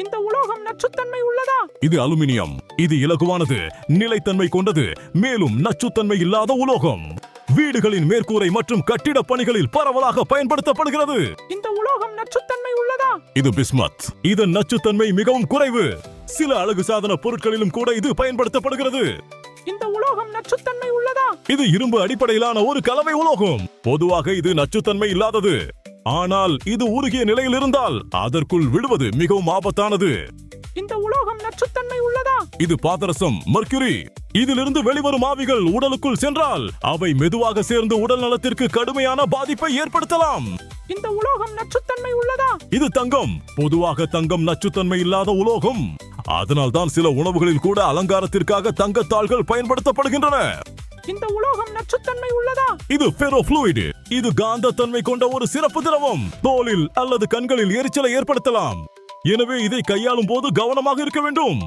இந்த உலோகம் நச்சுத்தன்மை உள்ளதா? இது அலுமினியம். இது இலகுவானது, நிலைத்தன்மை கொண்டது, மேலும் நச்சுத்தன்மை இல்லாத உலோகம். வீடுகளின் மேற்கூரை மற்றும் கட்டிட பணிகளில் பரவலாக பயன்படுத்தப்படுகிறது. இந்த உலோகம் நச்சுத்தன்மை உள்ளதா? இது பிஸ்மத். இதன் நச்சுத்தன்மை மிகவும் குறைவு. சில அழகு சாதன பொருட்களிலும் கூட இது பயன்படுத்தப்படுகிறது. இந்த உலோகம் நச்சுத்தன்மை உள்ளதா? இது இரும்பு அடிப்படையிலான ஒரு கலவை உலோகம். பொதுவாக இது நச்சுத்தன்மை இல்லாதது. ஆனால் இது உருகிய நிலையில் இருந்தால் அதற்குள் விடுவது மிகவும் ஆபத்தானது. இந்த உலோகம் நச்சுத்தன்மை உள்ளதா? இது பாதரசம், மர்க்யூரி. இதிலிருந்து வெளிவரும் ஆவிகள் உடலுக்குள் சென்றால் அவை மெதுவாக சேர்ந்து உடல் நலத்திற்கு கடுமையான பாதிப்பை ஏற்படுத்தலாம். இந்த உலோகம் நச்சுத்தன்மை உள்ளதா? இது தங்கம். பொதுவாக தங்கம் நச்சுத்தன்மை இல்லாத உலோகம். அதனால்தான் சில உணவுகளில் கூட அலங்காரத்திற்காக தங்கத்தாள்கள் பயன்படுத்தப்படுகின்றன. இந்த உலோகம் நச்சுத்தன்மை உள்ளதா? இது ஃபெரோஃப்ளூயிட். இது காந்த தன்மை கொண்ட ஒரு சிறப்பு திரவம். தோலில் அல்லது கண்களில் எரிச்சலை ஏற்படுத்தலாம். எனவே இதை கையாளும் போது கவனமாக இருக்க வேண்டும்.